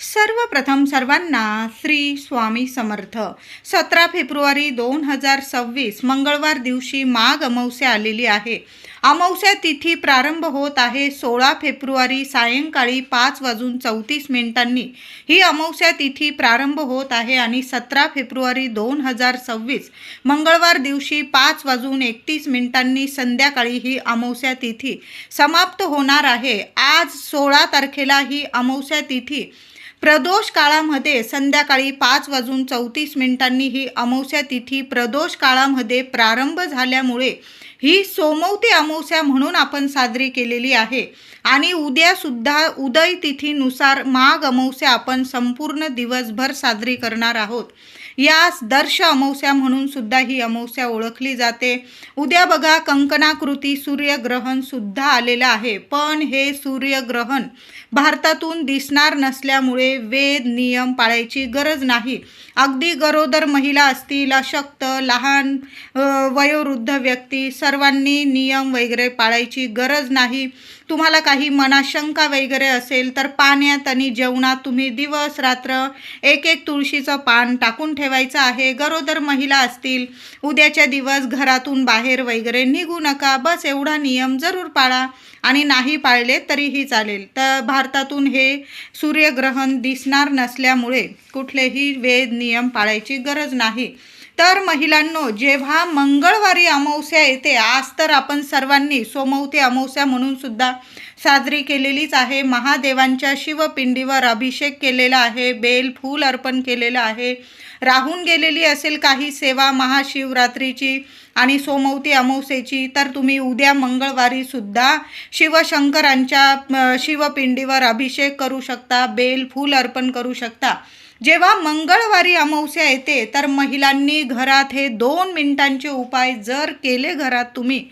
सर्वप्रथम सर्वांना श्री स्वामी समर्थ. 17 फेब्रुवारी 2026 मंगळवार दिवशी माघ अमावस्या आलेली आहे. अमावस्या तिथी प्रारंभ होत आहे 16 फेब्रुवारी सायंकाळी 5:34 ही अमावस्या तिथी प्रारंभ होत आहे आणि 17 फेब्रुवारी 2026 मंगळवार दिवशी 5:31 संध्याकाळी ही अमावस्या तिथी समाप्त होणार आहे. आज 16 तारखेला ही अमावस्या तिथी प्रदोष काळामध्ये संध्याकाळी 5:34 ही अमावस्या तिथी प्रदोष काळामध्ये प्रारंभ झाल्यामुळे ही सोमवती अमावस्या म्हणून आपण साजरी केलेली आहे. आणि उद्यासुद्धा उदय तिथीनुसार माघ अमावस्या आपण संपूर्ण दिवसभर साजरी करणार आहोत. यास दर्श अमावस्या म्हणून सुद्धा ही अमावस्या ओळखली जाते. उद्या बघा कंकणाकृती सूर्यग्रहण सुद्धा आलेलं आहे. पण हे सूर्यग्रहण भारतातून दिसणार नसल्यामुळे वेद नियम पाळायची गरज नाही. अगदी गरोदर महिला असतील, अशक्त, लहान, वयोवृद्ध व्यक्ती सर्वांनी नियम वगैरे पाळायची गरज नाही. तुम्हाला काही मनात शंका वगैरे असेल तर पाण्यात आणि जेवणात तुम्ही दिवस रात्र एक एक तुळशीचं पान टाकून ठेवायचं आहे. गरोदर महिला असतील उद्याच्या दिवस घरातून बाहेर वगैरे निघू नका. बस एवढा नियम जरूर पाळा आणि नाही पाळले तरीही चालेल. तर भारतातून हे सूर्यग्रहण दिसणार नसल्यामुळे कुठलेही वेद नियम पाळायची गरज नाही. तर महिलांनो, जेव्हा मंगळवारी अमावस्या येते, आज तर आपण सर्वांनी सोमवती अमावस्या म्हणून सुद्धा साजरी केलेलीच आहे. महादेवांच्या शिवपिंडीवर अभिषेक केलेला आहे, बेल फूल अर्पण केलेलं आहे. राहून गेलेली असेल काही सेवा महाशिवरात्रीची आणि सोमवती अमावस्येची तर तुम्ही उद्या मंगळवारी सुद्धा शिवशंकरांच्या शिवपिंडीवर अभिषेक करू शकता, बेल फूल अर्पण करू शकता. जेव्हा मंगळवारी अमावस्या येते तर महिलांनी घरात हे 2 मिनिटांचे उपाय जर केले घरात तुम्ही,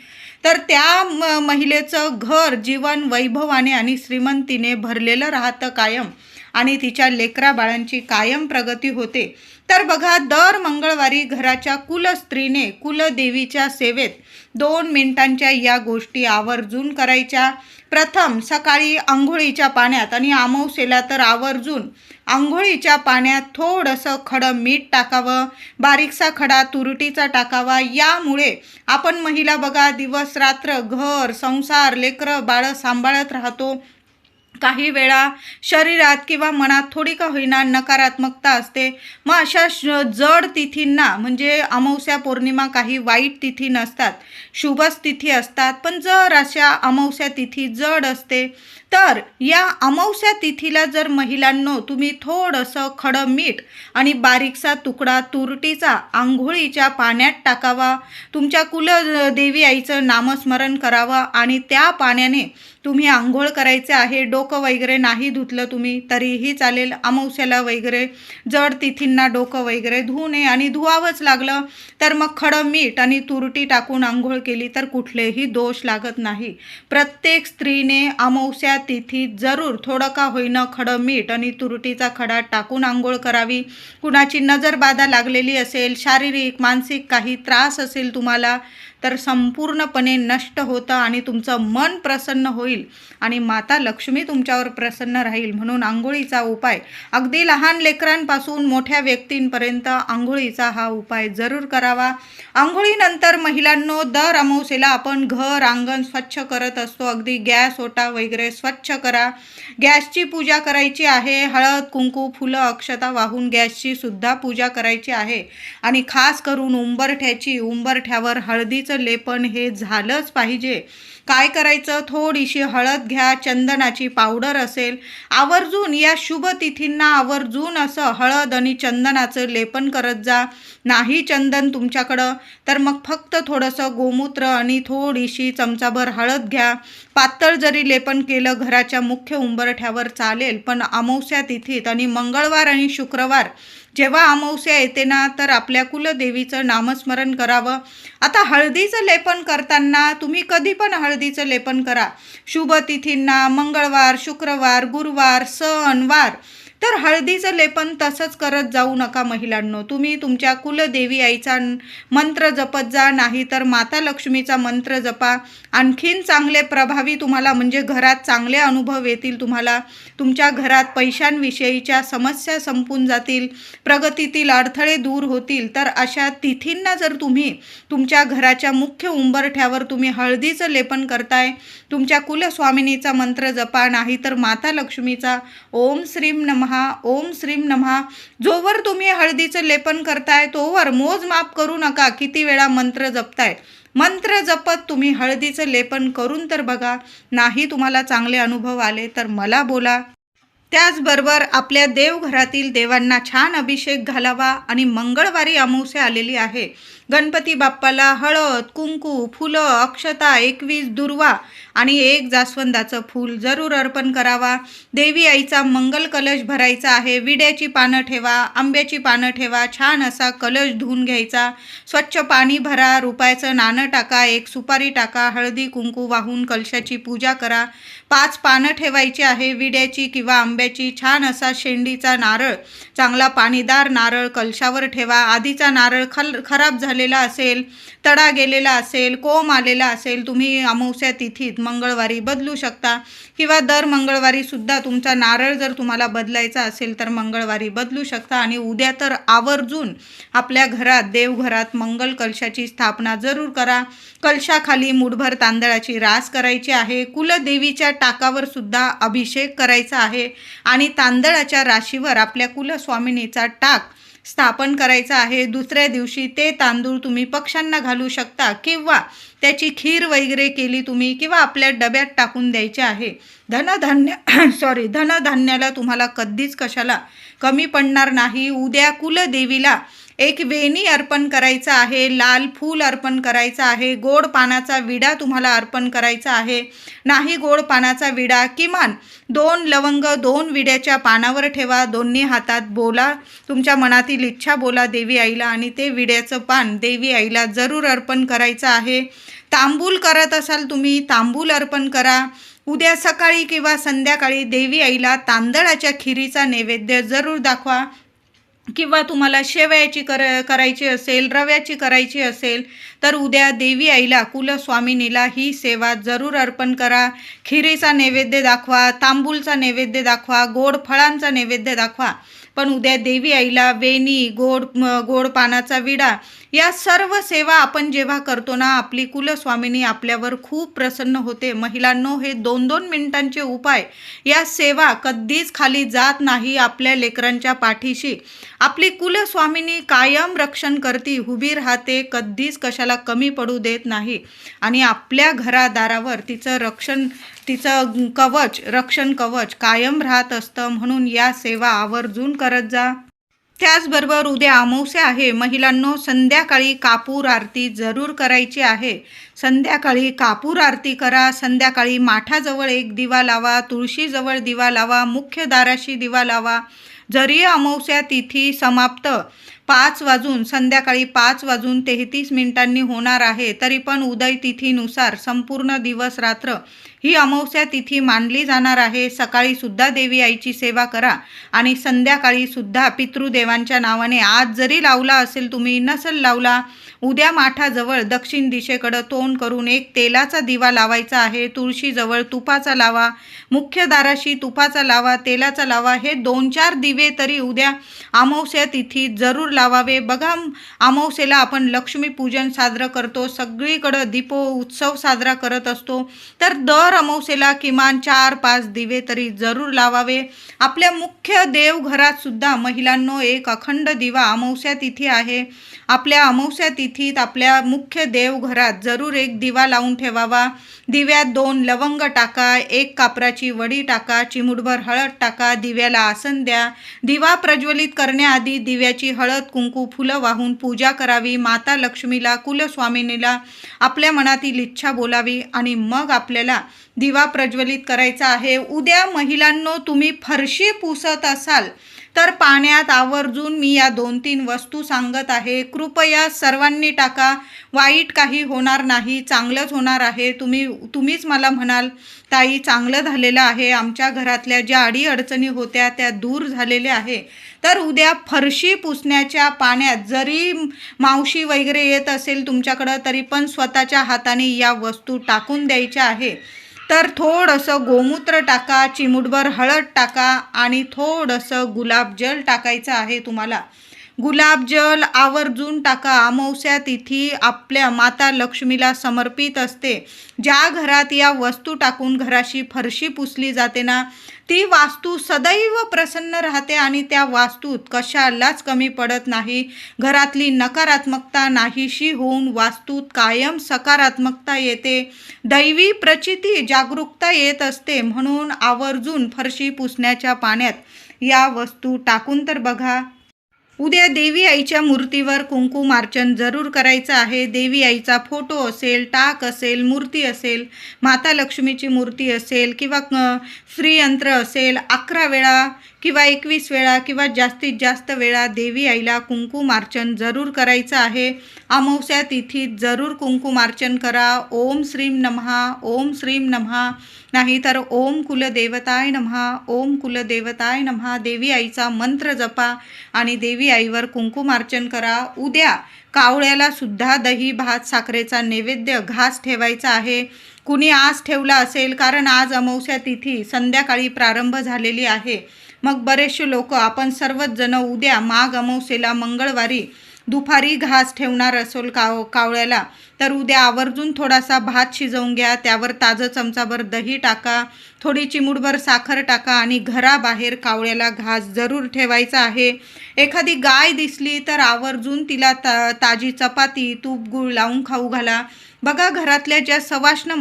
तर त्या महिलेचं घर जीवन वैभवाने आणि श्रीमंतीने भरलेलं राहतं कायम आणि तिच्या लेकरा बाळांची कायम प्रगती होते. तर बघा, दर मंगळवारी घराच्या कुलस्त्रीने कुलदेवीच्या सेवेत 2 मिनिटांच्या या गोष्टी आवर्जून करायच्या. प्रथम सकाळी आंघोळीच्या पाण्यात आणि अमावस्येला तर आवर्जून आंघोळीच्या पाण्यात थोडंसं खडं मीठ टाकावं, बारीकसा खडा तुरटीचा टाकावा. यामुळे आपण महिला बघा दिवस रात्र घर संसार लेकरं बाळं सांभाळत राहतो. काही वेळा शरीरात किंवा मनात थोडी का होईना नकारात्मकता असते. मग अशा जड तिथींना म्हणजे अमावस्या पौर्णिमा काही वाईट तिथी नसतात, शुभच तिथी असतात. पण जर अशा अमावस्या तिथी जड असते तर या अमावस्या तिथीला जर महिलांनो तुम्ही थोडंसं खडं मीठ आणि बारीकसा तुकडा तुरटीचा आंघोळीच्या पाण्यात टाकावा. तुमच्या कुलदेवी आईचं नामस्मरण करावं आणि त्या पाण्याने तुम्ही आंघोळ करायचे आहे. डोकं वगैरे नाही धुतलं तुम्ही तरीही चालेल. अमावस्याला वगैरे जड तिथींना डोकं वगैरे धुवू नये आणि धुवावंच लागलं तर मग खडं मीठ आणि तुरटी टाकून आंघोळ केली तर कुठलेही दोष लागत नाही. प्रत्येक स्त्रीने अमावस्या तिथीत जरूर थोडं का होईना खडं मीठ आणि तुरटीचा खडा टाकून आंघोळ करावी. कुणाची नजरबाधा लागलेली असेल, शारीरिक मानसिक काही त्रास असेल तुम्हाला तर संपूर्णपणे नष्ट होतं आणि तुमचं मन प्रसन्न होईल आणि माता लक्ष्मी तुमच्यावर प्रसन्न राहील. म्हणून आंघोळीचा उपाय अगदी लहान लेकरांपासून मोठ्या व्यक्तींपर्यंत आंघोळीचा हा उपाय जरूर करावा. आंघोळीनंतर महिलांनो दर अमावस्येला आपण घर अंगण स्वच्छ करत असतो. अगदी गॅस ओटा वगैरे स्वच्छ करा. गॅसची पूजा करायची आहे. हळद कुंकू फुलं अक्षता वाहून गॅसची सुद्धा पूजा करायची आहे. आणि खास करून उंबरठ्यावर हळदीचं लेपन हे झालंच पाहिजे. काय करायचं, थोडीशी हळद घ्या, चंदनाची पावडर असेल आवर्जून या शुभ तिथींना आवर्जून असं हळद आणि चंदनाचं लेपन करत जा. नाही चंदन तुमच्याकडं तर मग फक्त थोडंसं गोमूत्र आणि थोडीशी चमचाभर हळद घ्या. पातळ जरी लेपन केलं घराच्या मुख्य उंबरठ्यावर चालेल, पण अमावस्या तिथीत आणि मंगळवार आणि शुक्रवार जेव्हा अमावस्या येते ना तर आपल्या कुलदेवीचं नामस्मरण करावं. आता हळदीचं लेपन करताना तुम्ही कधी पण हळदीचं लेपन करा. शुभ तिथींना मंगळवार, शुक्रवार, गुरुवार, सण वार तर हळदीचं लेपन तसंच करत जाऊ नका महिलांनो. तुम्ही तुमच्या कुलदेवी आईचा मंत्र जपत जा, नाही तर माता लक्ष्मीचा मंत्र जपा. आणखीन चांगले प्रभावी तुम्हाला म्हणजे घरात चांगले अनुभव येतील. तुम्हाला तुमच्या घरात पैशांविषयीच्या समस्या संपून जातील, प्रगतीतील अडथळे दूर होतील. तर अशा तिथींना जर तुम्ही तुमच्या घराच्या मुख्य उंबरठ्यावर तुम्ही हळदीचं लेपन करताय, तुमच्या कुलस्वामिनीचा मंत्र जपा, नाही तर माता लक्ष्मीचा ओम श्रीम नमः, ओम श्रीम नमः. जोवर तुम्ही हळदीचं लेपन करताय तोवर मोजमाप करू नका किती वेळा मंत्र जपताय. मंत्र जपत तुम्ही हळदीचं लेपन करून तर बघा. नाही तुम्हाला चांगले अनुभव आले तर मला बोला. त्याचबरोबर आपल्या देवघरातील देवांना छान अभिषेक घालावा. आणि मंगळवारी अमावस्या आलेली आहे. गणपती बाप्पाला हळद, कुंकू, फुलं, अक्षता, 21 दुर्वा आणि 1 जास्वंदाचं फूल जरूर अर्पण करावा. देवी आईचा मंगल कलश भरायचा आहे. विड्याची पानं ठेवा, आंब्याची पानं ठेवा, छान असा कलश धुवून घ्यायचा. स्वच्छ पाणी भरा, रुपयाचं नाणं टाका, 1 सुपारी टाका, हळदी कुंकू वाहून कलशाची पूजा करा. 5 पानं ठेवायची आहे विड्याची किंवा आंब्याची. छान असा शेंडीचा नारळ, चांगला पाणीदार नारळ कलशावर ठेवा. आधीचा नारळ खराब झालेला असेल, तडा गेलेला असेल, कोंब आलेला असेल, तुम्ही अमावस्या तिथीत मंगळवारी बदलू शकता किंवा दर मंगळवारी सुद्धा तुमचा नारळ जर तुम्हाला बदलायचा असेल तर मंगळवारी बदलू शकता. आणि उद्या तर आवर्जून आपल्या घरात देवघरात मंगल कलशाची स्थापना जरूर करा. कलशाखाली मुठभर तांदळाची रास करायची आहे. कुलदेवीच्या टाकावर सुद्धा अभिषेक करायचा आहे आणि तांदळाच्या राशीवर आपल्या कुलस्वामिनीचा टाक स्थापन करायचा आहे. दुसऱ्या दिवशी ते तांदूळ तुम्ही पक्ष्यांना घालू शकता किंवा त्याची खीर वगैरे केली तुम्ही किंवा आपल्या डब्यात टाकून द्यायचे आहे. धनधान्याला तुम्हाला कधीच कशाला कमी पडणार नाही. उद्या कुलदेवीला 1 वेणी अर्पण करायचा आहे, लाल फूल अर्पण करायचं आहे, गोड पानाचा विडा तुम्हाला अर्पण करायचा आहे. नाही गोड पानाचा विडा, किमान 2 लवंग 2 विड्याच्या पानावर ठेवा. दोन्ही हातात बोला, तुमच्या मनातील इच्छा बोला देवी आईला आणि ते विड्याचं पान देवी आईला जरूर अर्पण करायचं आहे. तांबूल करत असाल तुम्ही, तांबूल अर्पण करा. उद्या सकाळी किंवा संध्याकाळी देवी आईला तांदळाच्या खिरीचा नैवेद्य जरूर दाखवा. किंवा तुम्हाला शेवयाची करायची असेल, रव्याची करायची असेल तर उद्या देवी आईला कुलस्वामिनीला ही सेवा जरूर अर्पण करा. खिरीचा नैवेद्य दाखवा, तांबूलचा नैवेद्य दाखवा, गोड फळांचा नैवेद्य दाखवा. पण उद्या देवी आईला वेणी, गोड पानाचा विडा या सर्व सेवा आपण जेव्हा करतो ना, आपली कुलस्वामिनी आपल्यावर खूप प्रसन्न होते. महिलांनो, हे 2-2 मिनिटांचे उपाय, या सेवा कधीच खाली जात नाही. आपल्या लेकरांच्या पाठीशी आपली कुलस्वामिनी कायम रक्षण करती, उभी राहते, कधीच कशाला कमी पडू देत नाही. आणि आपल्या घरादारावर तिचं रक्षण कवच कायम राहत असतं. म्हणून या सेवा आवर्जून करत जा. त्याचबरोबर उद्या अमावस्या आहे. महिलांनो, संध्याकाळी कापूर आरती जरूर करायची आहे. संध्याकाळी कापूर आरती करा. संध्याकाळी माठाजवळ 1 दिवा लावा, तुळशीजवळ दिवा लावा, मुख्य दाराशी दिवा लावा. जरी अमावस्या तिथी समाप्त संध्याकाळी 5:33 होणार आहे, तरी पण उदय तिथीनुसार संपूर्ण दिवस रात्र ही अमावस्या तिथी मानली जाणार आहे. सकाळी सुद्धा देवी आईची सेवा करा आणि संध्याकाळी सुद्धा पितृदेवांच्या नावाने आज जरी लावला असेल तुम्ही, नसेल लावला, उद्या माठाजवळ दक्षिण दिशेकडं तोंड करून 1 तेलाचा दिवा लावायचा आहे. तुळशीजवळ तुपाचा लावा, मुख्य दाराशी तुपाचा लावा, तेलाचा लावा. हे 2-4 दिवे तरी उद्या अमावस्या तिथी जरूर लावावे. बघा, अमावस्येला आपण लक्ष्मीपूजन साजरं करतो, सगळीकडं दीपोत्सव साजरा करत असतो. तर दर अमावस्येला किमान 4-5 दिवे तरी जरूर लावावे. आपल्या मुख्य देवघरात सुद्धा महिलांनो 1 अखंड दिवा, अमावस्या तिथी आहे, आपल्या अमावस्या तिथीत आपल्या मुख्य देवघरात जरूर 1 दिवा लावून ठेवावा. दिव्यात 2 लवंग टाका, 1 कापराची वडी टाका, चिमूटभर हळद टाका, दिव्याला आसन द्या. दिवा प्रज्वलित करण्याआधी दिव्याची हळद, कुंकू, फुलं वाहून पूजा करावी. माता लक्ष्मीला, कुलस्वामिनीला आपल्या मनातील इच्छा बोलावी आणि मग आपल्याला दिवा प्रज्वलित करायचा आहे. उद्या महिलांनो, तुम्ही फरशी पुसत असाल तर पाण्यात आवर्जून मी या 2-3 वस्तू सांगत आहे. कृपया सर्वांनी टाका. वाईट काही होणार नाही, चांगलंच होणार आहे. तुम्हीच मला म्हणाल, ताई चांगलं झालेलं आहे, आमच्या घरातल्या ज्या अडीअडचणी होत्या त्या दूर झालेल्या आहे. तर उद्या फरशी पुसण्याच्या पाण्यात जरी मावशी वगैरे येत असेल तुमच्याकडं, तरी पण स्वतःच्या हाताने या वस्तू टाकून द्यायच्या आहे. तर थोडंसं गोमूत्र टाका, चिमूटभर हळद टाका आणि थोडंसं गुलाबजल टाकायचं आहे तुम्हाला. गुलाबजल आवर्जून टाका. अमावस्या तिथी आपल्या माता लक्ष्मीला समर्पित असते. ज्या घरात या वस्तू टाकून घराची फरशी पुसली जाते ना, ती वास्तू सदैव प्रसन्न राहते आणि त्या वास्तूत कशालाच कमी पडत नाही. घरातली नकारात्मकता नाहीशी होऊन वास्तूत कायम सकारात्मकता येते. दैवी प्रचिती जागरूकता येत असते. म्हणून आवर्जून फरशी पुसण्याच्या पाण्यात या वस्तू टाकून तर बघा. उद्या देवी आईच्या मूर्तीवर कुंकुमार्चन जरूर करायचं आहे. देवी आईचा फोटो असेल, टाक असेल, मूर्ती असेल, माता लक्ष्मीची मूर्ती असेल किंवा श्रीयंत्र असेल, 11 वेळा किंवा 21 वेळा किंवा जास्तीत जास्त वेळा देवी आईला कुंकुमार्चन जरूर करायचं आहे. अमावस्या तिथीत जरूर कुंकुमार्चन करा. ओम श्रीं नमः, ओम श्रीं नमः, नाहीतर ओम कुलदेवताय नमः, ओम कुलदेवताय नमः. देवी आईचा मंत्र जपा आणि देवी आईवर कुंकुमार्चन करा. उद्या कावळ्याला सुद्धा दही भात साखरेचा नैवेद्य घास ठेवायचा आहे. कुणी आज ठेवला असेल, कारण आज अमावस्या तिथी संध्याकाळी प्रारंभ झालेली आहे. मग बरेचसे लोक, आपण सर्वच जण उद्या माघ अमावस्येला मंगळवारी दुपारी घास ठेवणार असेल कावळ्याला, तर उद्या आवर्जून थोडासा भात शिजवून घ्या. त्यावर ताजं चमचाभर दही टाका, थोडी चिमूटभर साखर टाका आणि घराबाहेर कावळ्याला घास जरूर ठेवायचा आहे. एखादी गाय दिसली तर आवर्जून तिला ताजी चपाती, तूप, गूळ लावून खाऊ घाला. बघा, घरातल्या ज्या सवाष्ण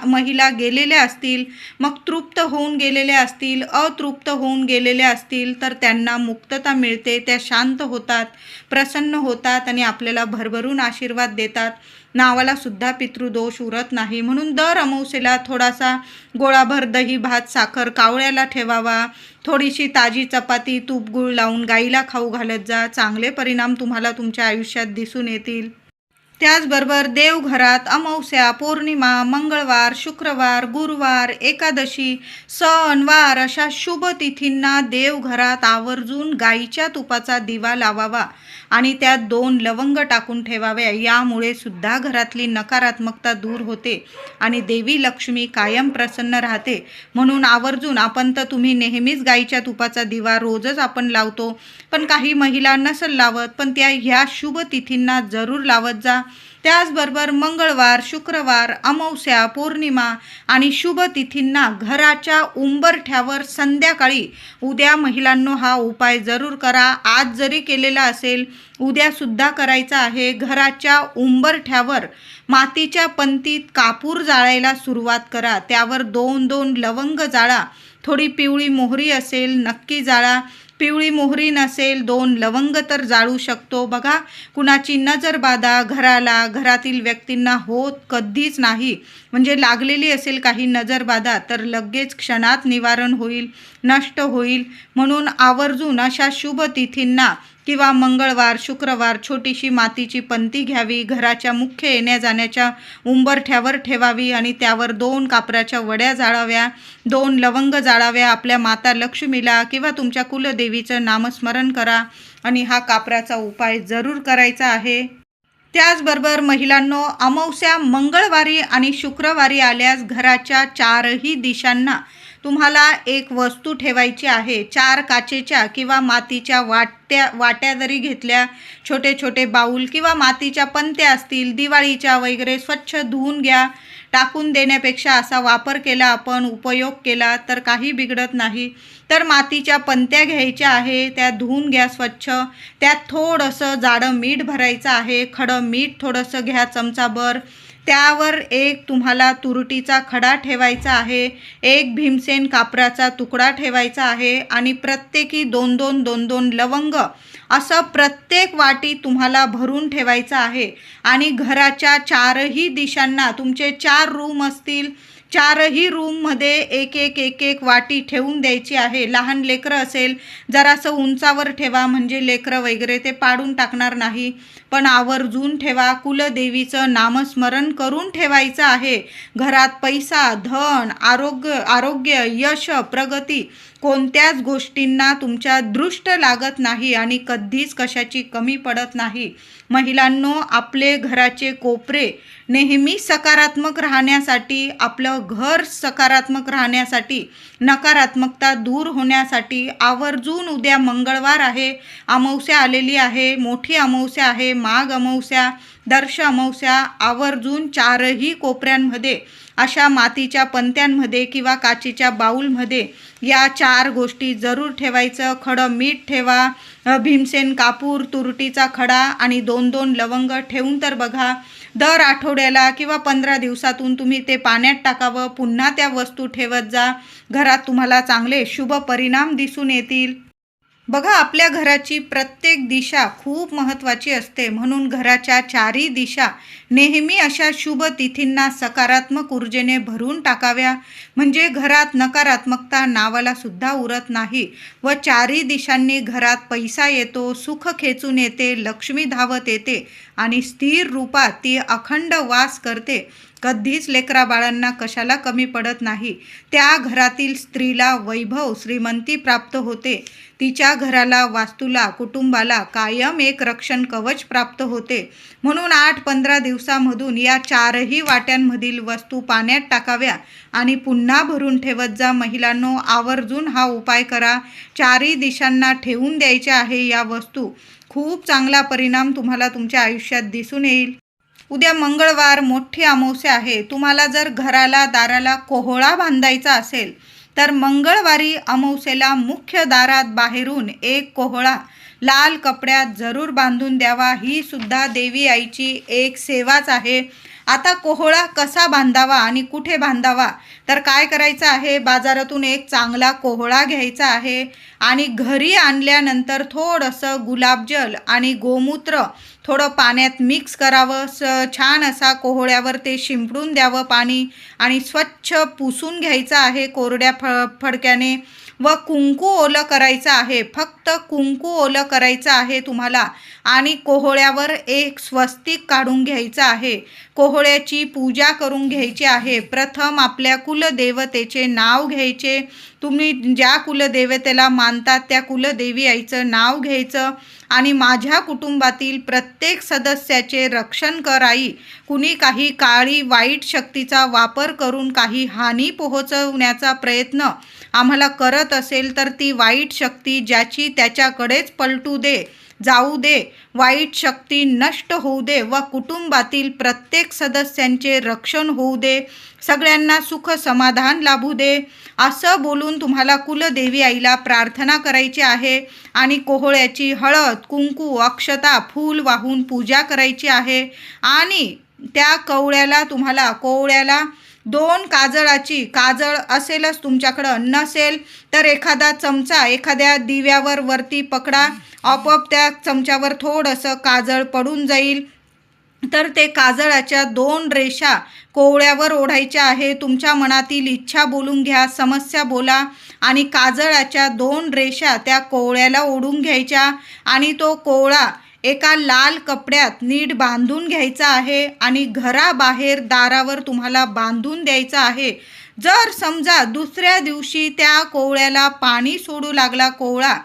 महिला गेलेल्या असतील, मग तृप्त होऊन गेलेल्या असतील, अतृप्त होऊन गेलेल्या असतील, तर त्यांना मुक्तता मिळते. त्या शांत होतात, प्रसन्न होतात आणि आपल्याला भरभरून आशीर्वाद देतात. नावाला सुद्धा पितृदोष उरत नाही. म्हणून दर अमावस्येला थोडासा गोळाभर दही भात साखर कावळ्याला ठेवावा. थोडीशी ताजी चपाती, तूप, गूळ लावून गाईला खाऊ घालत जा. चांगले परिणाम तुम्हाला तुमच्या आयुष्यात दिसून येतील. त्याचबरोबर देवघरात अमावस्या, पौर्णिमा, मंगळवार, शुक्रवार, गुरुवार, एकादशी, सण वार अशा शुभ तिथींना देवघरात आवर्जून गाईच्या तुपाचा दिवा लावावा आणि त्यात 2 लवंग टाकून ठेवाव्या. यामुळे सुद्धा घरातली नकारात्मकता दूर होते आणि देवी लक्ष्मी कायम प्रसन्न राहते. म्हणून आवर्जून, आपण तर तुम्ही नेहमीच गाईच्या तुपाचा दिवा रोजच आपण लावतो, पण काही महिला नसल लावत, पण त्या ह्या शुभ तिथींना जरूर लावत जा. त्याचबरोबर मंगळवार, शुक्रवार, अमावस्या, पौर्णिमा आणि शुभ तिथींना घराच्या उंबरठ्यावर संध्याकाळी उद्या महिलांनो हा उपाय जरूर करा. आज जरी केलेला असेल, उद्यासुद्धा करायचा आहे. घराच्या उंबरठ्यावर मातीच्या पंतीत कापूर जाळायला सुरुवात करा. त्यावर 2-2 लवंग जाळा. थोडी पिवळी मोहरी असेल नक्की जाळा. पिवळी मोहरी नसेल 2 लवंग तर जाळू शकतो. बघा, कुणाची नजरबाधा घराला, घरातील व्यक्तींना होत कधीच नाही. म्हणजे लागलेली असेल काही नजरबाधा तर लगेच क्षणात निवारण होईल, नष्ट होईल. म्हणून आवर्जून अशा शुभ तिथींना किंवा मंगळवार, शुक्रवार छोटीशी मातीची पंती घ्यावी, घराच्या मुख्य येण्या जाण्याच्या उंबरठ्यावर ठेवावी आणि त्यावर 2 कापराच्या वड्या जाळाव्या, 2 लवंग जाळाव्या. आपल्या माता लक्ष्मीला किंवा तुमच्या कुलदेवीचं नामस्मरण करा आणि हा कापराचा उपाय जरूर करायचा आहे. त्याचबरोबर महिलांनो, अमावस्या मंगळवारी आणि शुक्रवारी आल्यास घराच्या 4ही दिशांना तुम्हाला एक वस्तू ठेवायची आहे. 4 काचेच्या किंवा मातीच्या वाट्या जरी घेतल्या, छोटे छोटे बाऊल किंवा मातीच्या पंत्या असतील, दिवाळीच्या वगैरे स्वच्छ धुवून घ्या. टाकून देण्यापेक्षा असा वापर केला, आपण उपयोग केला तर काही बिघडत नाही. तर मातीच्या पंत्या घ्यायच्या आहे, त्या धुवून घ्या स्वच्छ. त्यात थोडंसं जाडं मीठ भरायचं आहे. खडं मीठ थोडंसं घ्या चमचाभर. त्यावर एक तुम्हाला तुरटीचा खडा ठेवायचा आहे, एक भीमसेन कापराचा तुकडा ठेवायचा आहे आणि प्रत्येकी 2-2 लवंग असं प्रत्येक वाटी तुम्हाला भरून ठेवायचं आहे. आणि घराच्या 4ही दिशांना, तुमचे 4 रूम असतील चारही रूममध्ये एक एक एक एक वाटी ठेवून द्यायची आहे. लहान लेकरं असेल जरासं उंचावर ठेवा, म्हणजे लेकरं वगैरे ते पाडून टाकणार नाही. पण आवर्जून ठेवा. कुलदेवीचं नामस्मरण करून ठेवायचं आहे. घरात पैसा, धन, आरोग्य, यश, प्रगती कोणत्याच गोष्टींना तुमच्या दृष्ट लागत नाही आणि कधीच कशाची कमी पडत नाही. महिलांनो, आपले घराचे कोपरे नेहमी सकारात्मक राहण्यासाठी, आपलं घर सकारात्मक राहण्यासाठी, नकारात्मकता दूर होण्यासाठी आवर्जून उद्या मंगळवार आहे, अमावस्या आलेली आहे, मोठी अमावस्या आहे, माघ अमावस्या, दर्श अमावस्या, आवर्जून चारही कोपऱ्यांमध्ये अशा मातीच्या पंत्यांमध्ये किंवा काचेच्या बाऊलमध्ये या 4 गोष्टी जरूर ठेवायचं. खडं मीठ ठेवा, भीमसेन कापूर, तुरटीचा खडा आणि 2-2 लवंग ठेवून तर बघा. दर आठवड्याला किंवा 15 दिवसातून तुम्ही ते पाण्यात टाकावं. पुन्हा त्या वस्तू ठेवत जा. घरात तुम्हाला चांगले शुभ परिणाम दिसून येतील. बघा, आपल्या घराची प्रत्येक दिशा खूप महत्त्वाची असते, म्हणून घराच्या 4ही दिशा नेहमी अशा शुभ तिथींना सकारात्मक ऊर्जेने भरून टाकाव्या, म्हणजे घरात नकारात्मकता नावाला सुद्धा उरत नाही व 4ही दिशांनी घरात पैसा येतो, सुख खेचून येते, लक्ष्मी धावत येते आणि स्थिर रूपात ती अखंड वास करते. कधीच लेकरा बाळांना कशाला कमी पडत नाही. त्या घरातील स्त्रीला वैभव, श्रीमंती प्राप्त होते. तिच्या घराला, वास्तूला, कुटुंबाला कायम एक रक्षण कवच प्राप्त होते. म्हणून 8-15 दिवसामधून या 4ही वाट्यांमधील वस्तू पाण्यात टाकाव्या आणि पुन्हा भरून ठेवत जा. महिलांनो, आवर्जून हा उपाय करा. 4ही दिशांना ठेवून द्यायच्या आहे या वस्तू. खूप चांगला परिणाम तुम्हाला तुमच्या आयुष्यात दिसून येईल. उद्या मंगळवार, मोठी अमावस्या आहे. तुम्हाला जर घराला, दाराला कोहळा बांधायचा असेल तर मंगळवारी अमावस्येला मुख्य दारात बाहेरून एक कोहळा लाल कपड्यात जरूर बांधून द्यावा. ही सुद्धा देवी आईची एक सेवाच आहे. आता कोहळा कसा बांधावा आणि कुठे बांधावा, तर काय करायचं आहे, बाजारातून एक चांगला कोहळा घ्यायचा आहे आणि घरी आणल्यानंतर थोडंसं गुलाबजल आणि गोमूत्र थोडं पाण्यात मिक्स करावं. छान असा कोहळ्यावर ते शिंपडून द्यावं पाणी आणि स्वच्छ पुसून घ्यायचं आहे कोरड्या फडक्याने व कुंकू ओलं करायचं आहे. फक्त कुंकू ओलं करायचं आहे तुम्हाला आणि कोहळ्यावर एक स्वस्तिक काढून घ्यायचं आहे. कोहळ्याची पूजा करून घ्यायची आहे. प्रथम आपल्या कुलदेवतेचे नाव घ्यायचे. तुम्ही ज्या कुलदेवतेला मानतात त्या कुलदेवी आईचं नाव घ्यायचं आणि माझ्या कुटुंबातील प्रत्येक सदस्याचे रक्षण कर आई. कुणी काही काळी वाईट शक्तीचा वापर करून काही हानी पोहोचवण्याचा प्रयत्न आम्हाला करत असेल तर ती वाईट शक्ती ज्याची त्याच्याकडेच पलटू दे, जाऊ दे. वाईट शक्ती नष्ट होऊ दे व कुटुंबातील प्रत्येक सदस्यांचे रक्षण होऊ दे. सगळ्यांना सुख समाधान लाभू दे. असं बोलून तुम्हाला कुलदेवी आईला प्रार्थना करायची आहे आणि कोहळ्याची हळद, कुंकू, अक्षता, फूल वाहून पूजा करायची आहे आणि त्या कोवळ्याला 2 काजळाची, काजळ असेलच तुमच्याकडं, नसेल तर एखादा चमचा एखाद्या दिव्यावर वरती पकडा. आपोआप त्या चमच्यावर थोडंसं काजळ पडून जाईल. तर ते काजळाच्या 2 रेषा कोवळ्यावर ओढायच्या आहे. तुमच्या मनातील इच्छा बोलून घ्या, समस्या बोला आणि काजळाच्या 2 रेषा त्या कोवळ्याला ओढून घ्यायच्या आणि तो कोवळा एका लाल कपड्यात नीट बांधून घ्यायचा आहे आणि घराबाहेर दारावर तुम्हाला बांधून द्यायचा आहे. जर समजा दुसऱ्या दिवशी त्या कोवळ्याला पाणी सोडू लागला, कोवळा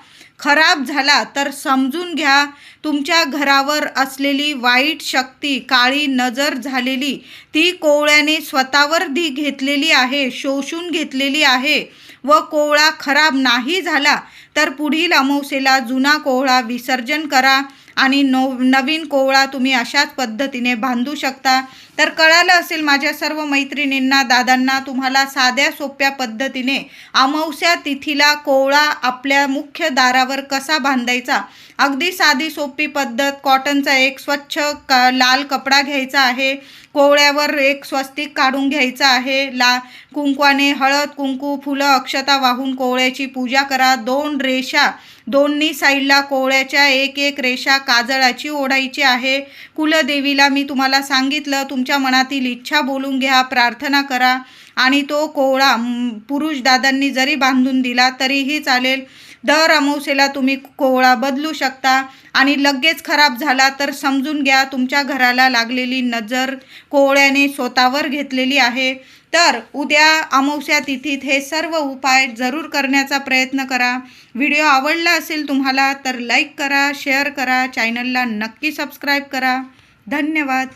खराब झाला, तर समजून घ्या तुमच्या घरावर असलेली वाईट शक्ती, काळी नजर झालेली ती कोवळ्याने स्वतःवर घेतलेली आहे, शोषून घेतलेली आहे. व कोवळा खराब नाही झाला तर पुढील अमावस्येला जुना कोवळा विसर्जन करा आणि नवीन कोवळा तुम्ही अशाच पद्धतीने बांधू शकता. तर कळालं असेल माझ्या सर्व मैत्रिणींना, दादांना, तुम्हाला साध्या सोप्या पद्धतीने अमावस्या तिथीला कोवळा आपल्या मुख्य दारावर कसा बांधायचा अगदी साधी सोपी पद्धत. कॉटनचा एक स्वच्छ लाल कपडा घ्यायचा आहे. कोवळ्यावर एक स्वस्तिक काढून घ्यायचा आहे. कुंकवाने हळद कुंकू फुलं अक्षता वाहून कोवळ्याची पूजा करा. 2 रेषा दोन्ही साईडला कोवळ्याच्या एक रेषा काजळाची ओढायची आहे. कुलदेवीला मी तुम्हाला सांगितलं, तुमच्या मनातील इच्छा बोलून घ्या, प्रार्थना करा आणि तो कोवळा पुरुष दादांनी जरी बांधून दिला तरीही चालेल. दर अमावस्येला तुम्ही कोवळा बदलू शकता आणि लगेच खराब झाला तर समजून घ्या तुमच्या घराला लागलेली नजर कोवळ्याने स्वतःवर घेतलेली आहे. तर उद्या अमावस्या तिथीत हे सर्व उपाय जरूर करण्याचा प्रयत्न करा. व्हिडिओ आवडला असेल तुम्हाला तर लाईक करा, शेअर करा, चॅनलला नक्की सबस्क्राईब करा. धन्यवाद.